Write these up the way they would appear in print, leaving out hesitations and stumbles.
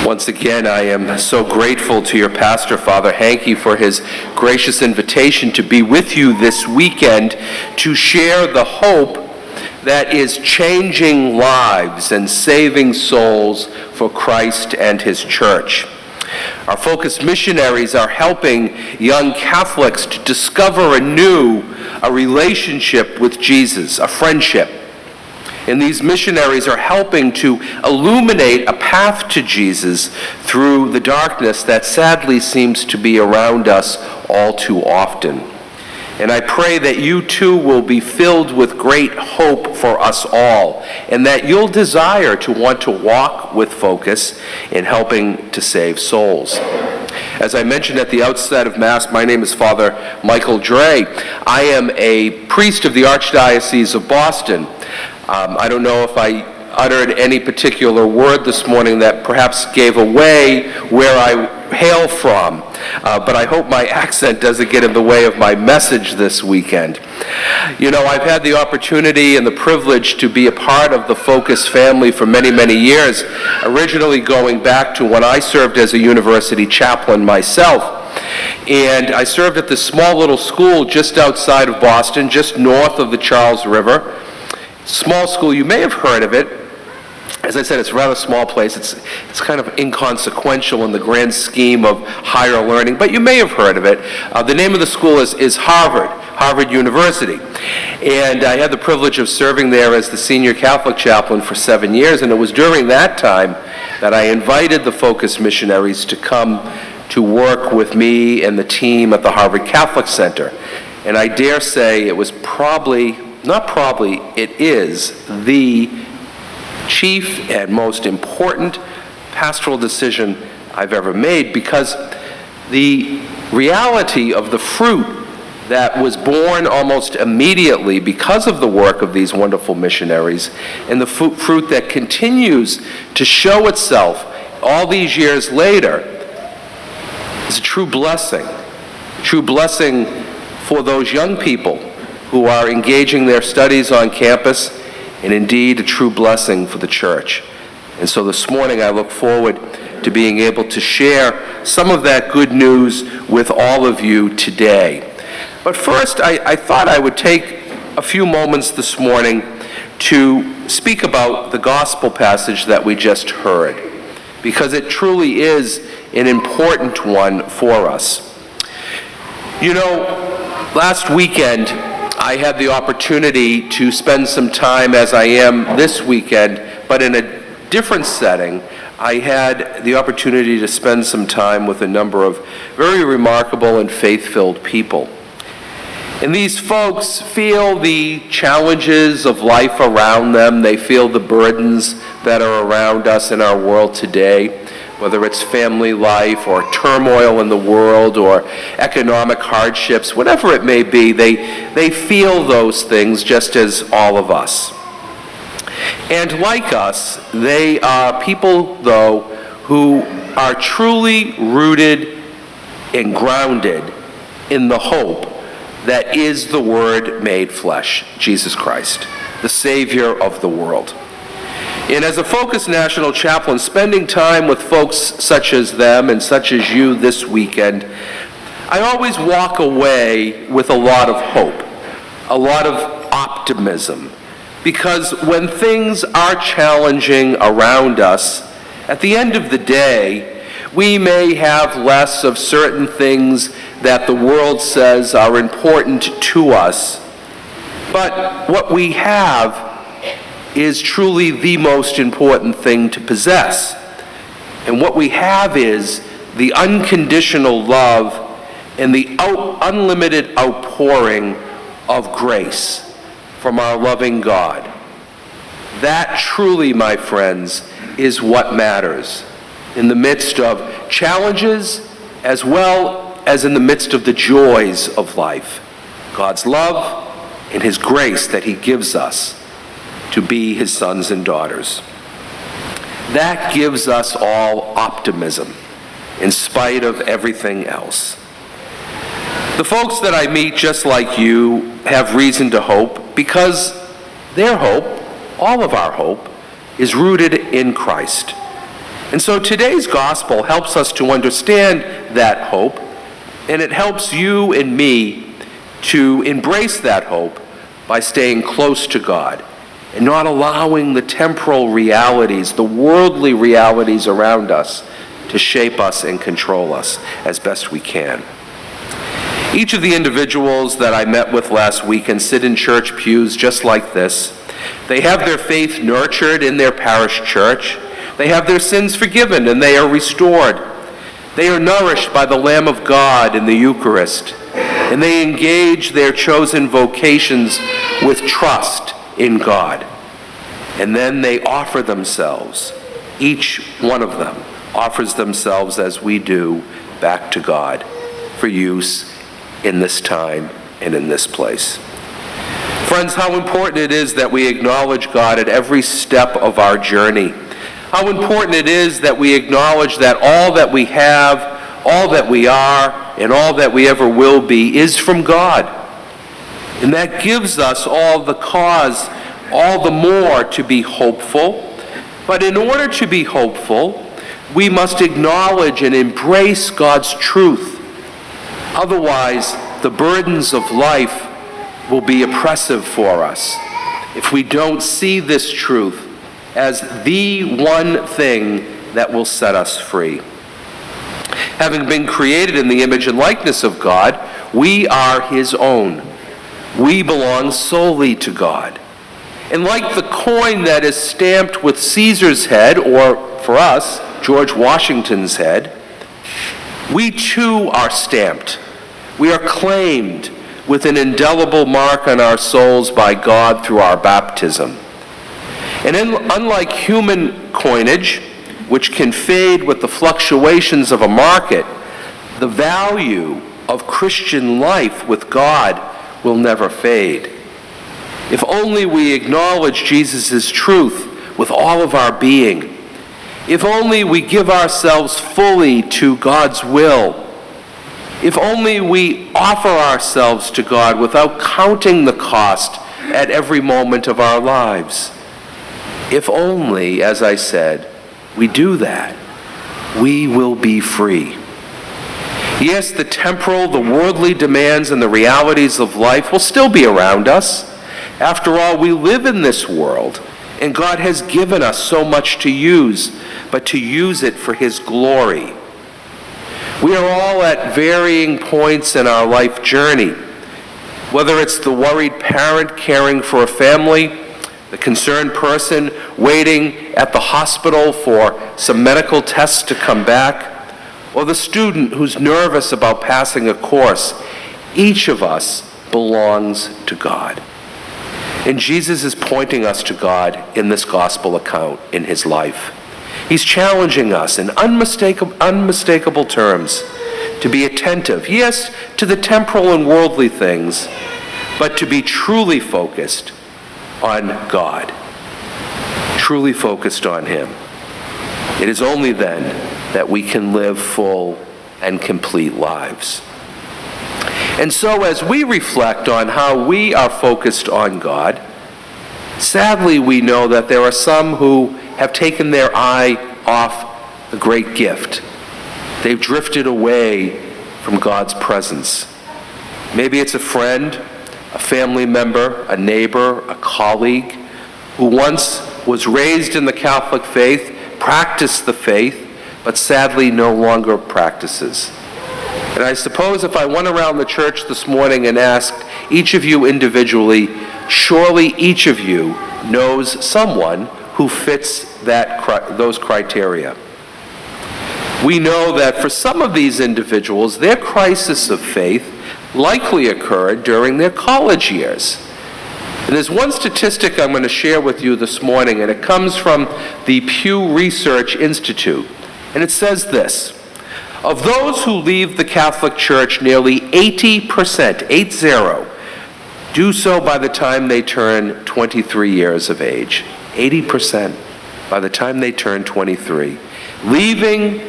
Once again, I am so grateful to your pastor, Father Hankey, for his gracious invitation to be with you this weekend to share the hope that is changing lives and saving souls for Christ and his church. Our Focus missionaries are helping young Catholics to discover anew a relationship with Jesus, a friendship. And these missionaries are helping to illuminate a path to Jesus through the darkness that sadly seems to be around us all too often. And I pray that you too will be filled with great hope for us all, and that you'll desire to want to walk with Focus in helping to save souls. As I mentioned at the outset of Mass, my name is Father Michael Drea. I am a priest of the Archdiocese of Boston. I don't know if I uttered any particular word this morning that perhaps gave away where I hail from, but I hope my accent doesn't get in the way of my message this weekend. You know, I've had the opportunity and the privilege to be a part of the Focus family for many, many years, originally going back to when I served as a university chaplain myself. And I served at this small little school just outside of Boston, just north of the Charles River. Small school, you may have heard of it. As I said, it's a rather small place. It's kind of inconsequential in the grand scheme of higher learning, but you may have heard of it. The name of the school is Harvard University. And I had the privilege of serving there as the senior Catholic chaplain for 7 years, and it was during that time that I invited the Focus missionaries to come to work with me and the team at the Harvard Catholic Center. And I dare say it was it is the chief and most important pastoral decision I've ever made, because the reality of the fruit that was born almost immediately because of the work of these wonderful missionaries, and the fruit that continues to show itself all these years later, is a true blessing for those young people who are engaging their studies on campus, and indeed a true blessing for the church. And so this morning I look forward to being able to share some of that good news with all of you today. But first, I thought I would take a few moments this morning to speak about the gospel passage that we just heard, because it truly is an important one for us. You know, last weekend, I had the opportunity to spend some time, as I am this weekend, but in a different setting. I had the opportunity to spend some time with a number of very remarkable and faith-filled people. And these folks feel the challenges of life around them. They feel the burdens that are around us in our world today, whether it's family life or turmoil in the world or economic hardships, whatever it may be, they feel those things just as all of us. And like us, they are people, though, who are truly rooted and grounded in the hope that is the Word made flesh, Jesus Christ, the Savior of the world. And as a Focus National Chaplain, spending time with folks such as them and such as you this weekend, I always walk away with a lot of hope, a lot of optimism. Because when things are challenging around us, at the end of the day, we may have less of certain things that the world says are important to us. But what we have is truly the most important thing to possess. And what we have is the unconditional love and the unlimited outpouring of grace from our loving God. That truly, my friends, is what matters in the midst of challenges as well as in the midst of the joys of life. God's love and His grace that He gives us to be His sons and daughters. That gives us all optimism in spite of everything else. The folks that I meet, just like you, have reason to hope because their hope, all of our hope, is rooted in Christ. And so today's gospel helps us to understand that hope, and it helps you and me to embrace that hope by staying close to God and not allowing the temporal realities, the worldly realities around us to shape us and control us as best we can. Each of the individuals that I met with last weekend sit in church pews just like this. They have their faith nurtured in their parish church. They have their sins forgiven and they are restored. They are nourished by the Lamb of God in the Eucharist, and they engage their chosen vocations with trust in God. And then they offer themselves. Each one of them offers themselves, as we do, back to God for use in this time and in this place. Friends, how important it is that we acknowledge God at every step of our journey. How important it is that we acknowledge that all that we have, all that we are, and all that we ever will be is from God. And that gives us all the cause, all the more to be hopeful. But in order to be hopeful, we must acknowledge and embrace God's truth. Otherwise, the burdens of life will be oppressive for us if we don't see this truth as the one thing that will set us free. Having been created in the image and likeness of God, we are His own. We belong solely to God. And like the coin that is stamped with Caesar's head, or for us, George Washington's head, we too are stamped. We are claimed with an indelible mark on our souls by God through our baptism. And unlike human coinage, which can fade with the fluctuations of a market, the value of Christian life with God will never fade. If only we acknowledge Jesus' truth with all of our being. If only we give ourselves fully to God's will. If only we offer ourselves to God without counting the cost at every moment of our lives. If only, as I said, we do that, we will be free. Yes, the temporal, the worldly demands and the realities of life will still be around us. After all, we live in this world, and God has given us so much to use, but to use it for His glory. We are all at varying points in our life journey, whether it's the worried parent caring for a family, the concerned person waiting at the hospital for some medical tests to come back, or the student who's nervous about passing a course. Each of us belongs to God. And Jesus is pointing us to God in this gospel account in His life. He's challenging us in unmistakable terms to be attentive, yes, to the temporal and worldly things, but to be truly focused on God, truly focused on Him. It is only then that we can live full and complete lives. And so as we reflect on how we are focused on God, sadly we know that there are some who have taken their eye off the great gift. They've drifted away from God's presence. Maybe it's a friend, a family member, a neighbor, a colleague who once was raised in the Catholic faith, practiced the faith, but sadly no longer practices. And I suppose if I went around the church this morning and asked each of you individually, surely each of you knows someone who fits those criteria. We know that for some of these individuals, their crisis of faith likely occurred during their college years. And there's one statistic I'm going to share with you this morning, and it comes from the Pew Research Institute. And it says this: of those who leave the Catholic Church, nearly 80%, 80, do so by the time they turn 23 years of age. 80% by the time they turn 23. Leaving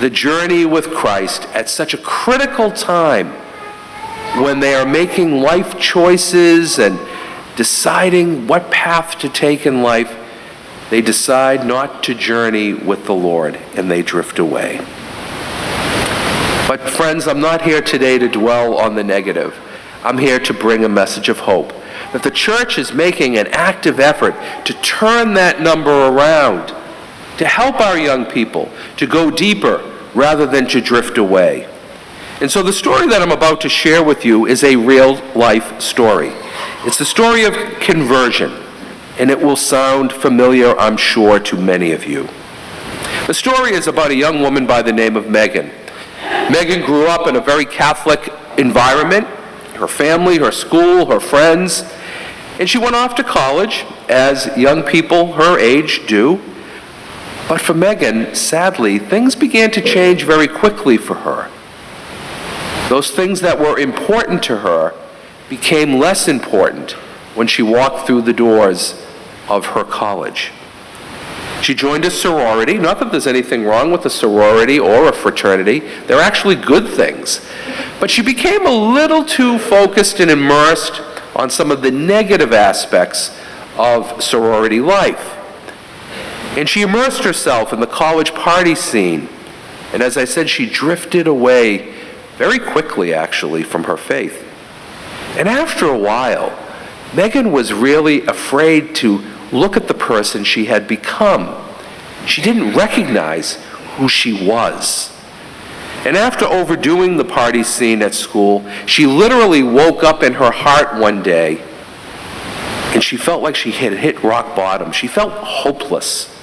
the journey with Christ at such a critical time when they are making life choices and deciding what path to take in life, they decide not to journey with the Lord, and they drift away. But friends, I'm not here today to dwell on the negative. I'm here to bring a message of hope, that the church is making an active effort to turn that number around, to help our young people to go deeper rather than to drift away. And so the story that I'm about to share with you is a real-life story. It's the story of conversion, and it will sound familiar, I'm sure, to many of you. The story is about a young woman by the name of Megan. Megan grew up in a very Catholic environment, her family, her school, her friends, and she went off to college, as young people her age do. But for Megan, sadly, things began to change very quickly for her. Those things that were important to her became less important when she walked through the doors of her college. She joined a sorority. Not that there's anything wrong with a sorority or a fraternity. They're actually good things. But she became a little too focused and immersed on some of the negative aspects of sorority life. And she immersed herself in the college party scene. And as I said, she drifted away very quickly, actually, from her faith. And after a while, Megan was really afraid to look at the person she had become. She didn't recognize who she was. And after overdoing the party scene at school, she literally woke up in her heart one day and she felt like she had hit rock bottom. She felt hopeless.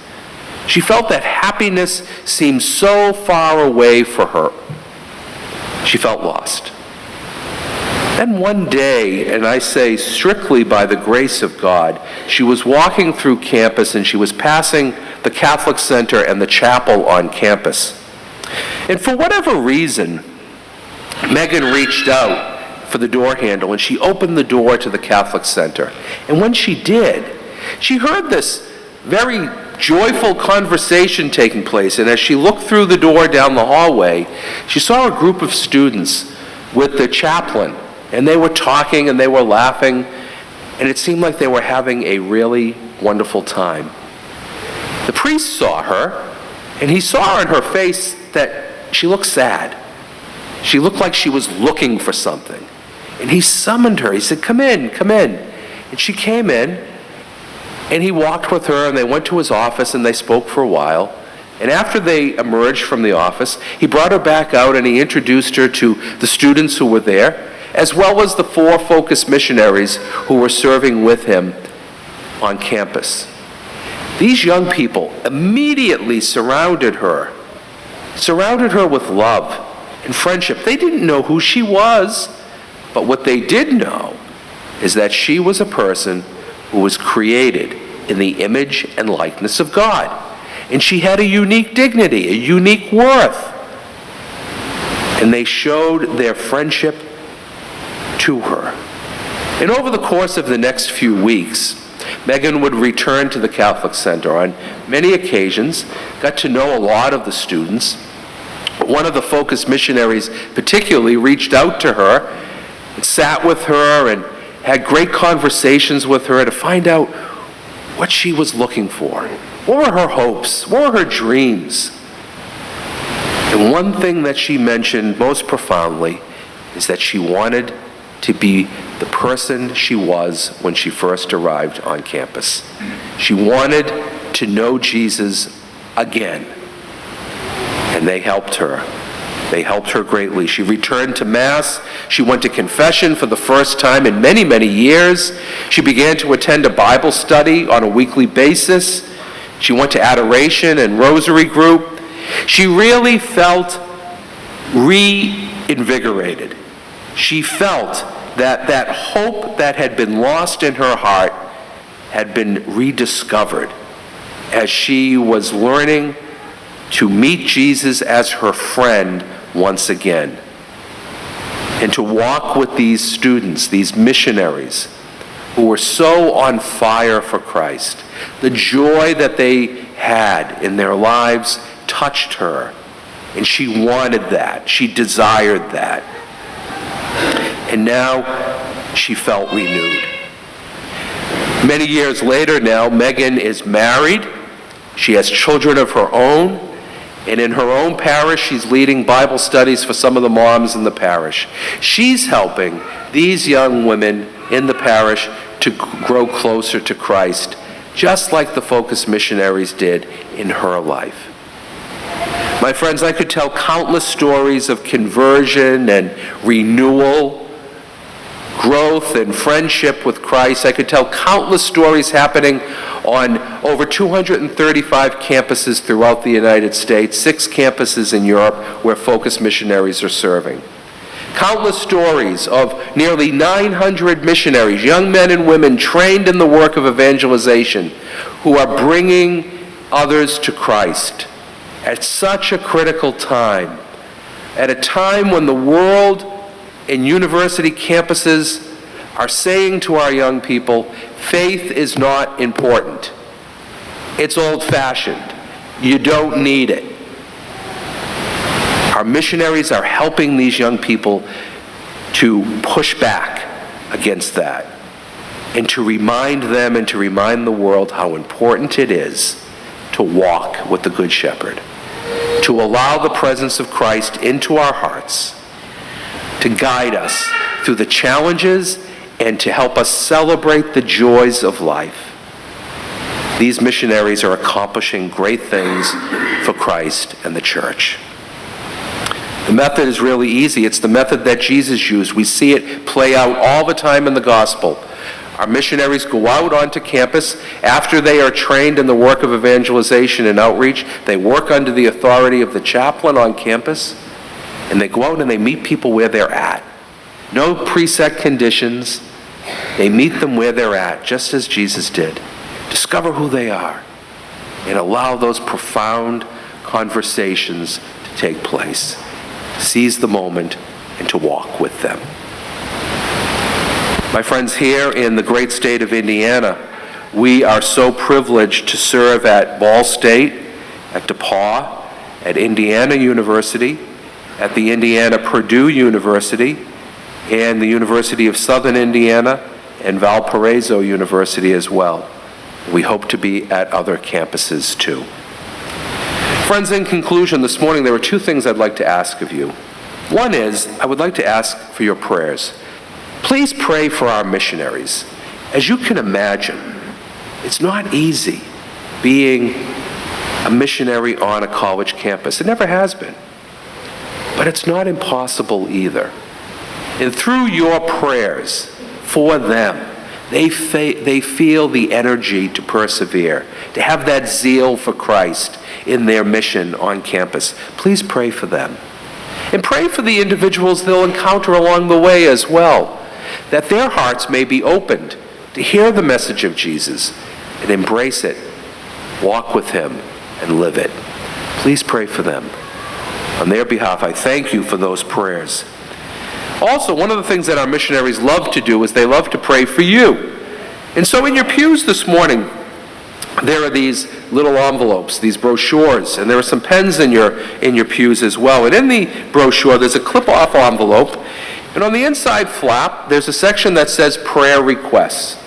She felt that happiness seemed so far away for her. She felt lost. Then one day, and I say strictly by the grace of God, she was walking through campus and she was passing the Catholic Center and the chapel on campus. And for whatever reason, Megan reached out for the door handle and she opened the door to the Catholic Center. And when she did, she heard this very joyful conversation taking place. And as she looked through the door down the hallway, she saw a group of students with the chaplain. And they were talking and they were laughing, and it seemed like they were having a really wonderful time. The priest saw her, and he saw in her face that she looked sad. She looked like she was looking for something. And he summoned her. He said, "Come in, come in." And she came in, and he walked with her, and they went to his office, and they spoke for a while. And after they emerged from the office, he brought her back out, and he introduced her to the students who were there, as well as the 4 focus missionaries who were serving with him on campus. These young people immediately surrounded her with love and friendship. They didn't know who she was, but what they did know is that she was a person who was created in the image and likeness of God. And she had a unique dignity, a unique worth. And they showed their friendship to her. And over the course of the next few weeks, Megan would return to the Catholic Center on many occasions, got to know a lot of the students. One of the focus missionaries particularly reached out to her and sat with her and had great conversations with her to find out what she was looking for. What were her hopes? What were her dreams? And one thing that she mentioned most profoundly is that she wanted to be the person she was when she first arrived on campus. She wanted to know Jesus again. And they helped her. They helped her greatly. She returned to Mass. She went to confession for the first time in many, many years. She began to attend a Bible study on a weekly basis. She went to adoration and rosary group. She really felt reinvigorated. She felt that hope that had been lost in her heart had been rediscovered as she was learning to meet Jesus as her friend once again, and to walk with these students, these missionaries, who were so on fire for Christ. The joy that they had in their lives touched her, and she wanted that. She desired that. And now she felt renewed. Many years later now, Megan is married. She has children of her own, and in her own parish, she's leading Bible studies for some of the moms in the parish. She's helping these young women in the parish to grow closer to Christ, just like the Focus missionaries did in her life. My friends, I could tell countless stories of conversion and renewal, growth and friendship with Christ. I could tell countless stories happening on over 235 campuses throughout the United States, 6 campuses in Europe where Focus missionaries are serving. Countless stories of nearly 900 missionaries, young men and women trained in the work of evangelization, who are bringing others to Christ at such a critical time, at a time when the world and university campuses are saying to our young people, faith is not important. It's old-fashioned. You don't need it. Our missionaries are helping these young people to push back against that and to remind them and to remind the world how important it is to walk with the Good Shepherd, to allow the presence of Christ into our hearts, to guide us through the challenges and to help us celebrate the joys of life. These missionaries are accomplishing great things for Christ and the church. The method is really easy. It's the method that Jesus used. We see it play out all the time in the gospel. Our missionaries go out onto campus after they are trained in the work of evangelization and outreach. They work under the authority of the chaplain on campus, and they go out and they meet people where they're at. No preset conditions. They meet them where they're at, just as Jesus did. Discover who they are and allow those profound conversations to take place. Seize the moment and to walk with them. My friends, here in the great state of Indiana, we are so privileged to serve at Ball State, at DePauw, at Indiana University, at the Indiana-Purdue University, and the University of Southern Indiana, and Valparaiso University as well. We hope to be at other campuses too. Friends, in conclusion, this morning there are 2 things I'd like to ask of you. One is, I would like to ask for your prayers. Please pray for our missionaries. As you can imagine, it's not easy being a missionary on a college campus. It never has been. But it's not impossible either. And through your prayers for them, they feel the energy to persevere, to have that zeal for Christ in their mission on campus. Please pray for them. And pray for the individuals they'll encounter along the way as well, that their hearts may be opened to hear the message of Jesus and embrace it, walk with him, and live it. Please pray for them. On their behalf, I thank you for those prayers. Also, one of the things that our missionaries love to do is they love to pray for you. And so in your pews this morning, there are these little envelopes, these brochures, and there are some pens in your pews as well. And in the brochure, there's a clip-off envelope, and on the inside flap, there's a section that says prayer requests.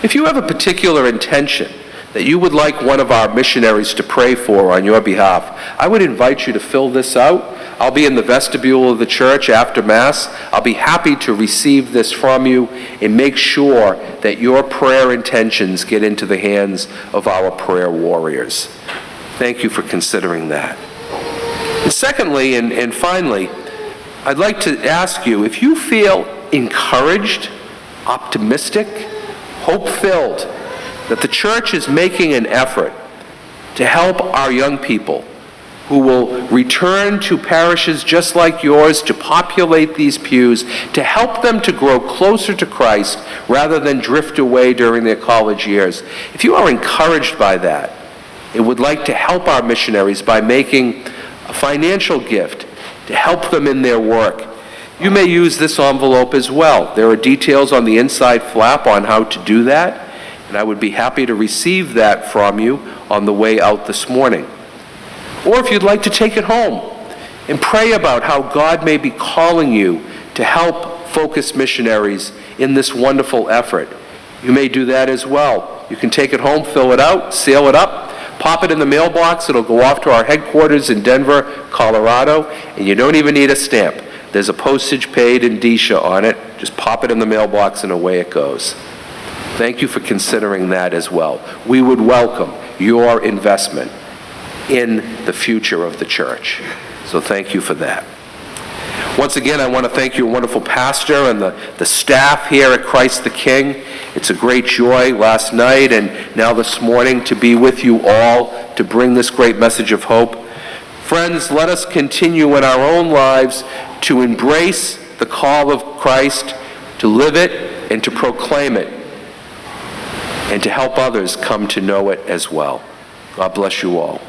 If you have a particular intention that you would like one of our missionaries to pray for on your behalf, I would invite you to fill this out. I'll be in the vestibule of the church after Mass. I'll be happy to receive this from you and make sure that your prayer intentions get into the hands of our prayer warriors. Thank you for considering that. And secondly, and finally, I'd like to ask you, if you feel encouraged, optimistic, hope-filled, that the church is making an effort to help our young people who will return to parishes just like yours to populate these pews, to help them to grow closer to Christ rather than drift away during their college years. If you are encouraged by that and would like to help our missionaries by making a financial gift to help them in their work, you may use this envelope as well. There are details on the inside flap on how to do that, and I would be happy to receive that from you on the way out this morning. Or if you'd like to take it home and pray about how God may be calling you to help Focus missionaries in this wonderful effort, you may do that as well. You can take it home, fill it out, seal it up, Pop it in the mailbox. It'll go off to our headquarters in Denver, Colorado, and you don't even need a stamp. There's a postage paid indicia on it. Just pop it in the mailbox and away it goes. Thank you for considering that as well. We would welcome your investment in the future of the church. So thank you for that. Once again, I want to thank your wonderful pastor and the staff here at Christ the King. It's a great joy last night and now this morning to be with you all to bring this great message of hope. Friends, let us continue in our own lives to embrace the call of Christ, to live it and to proclaim it, and to help others come to know it as well. God bless you all.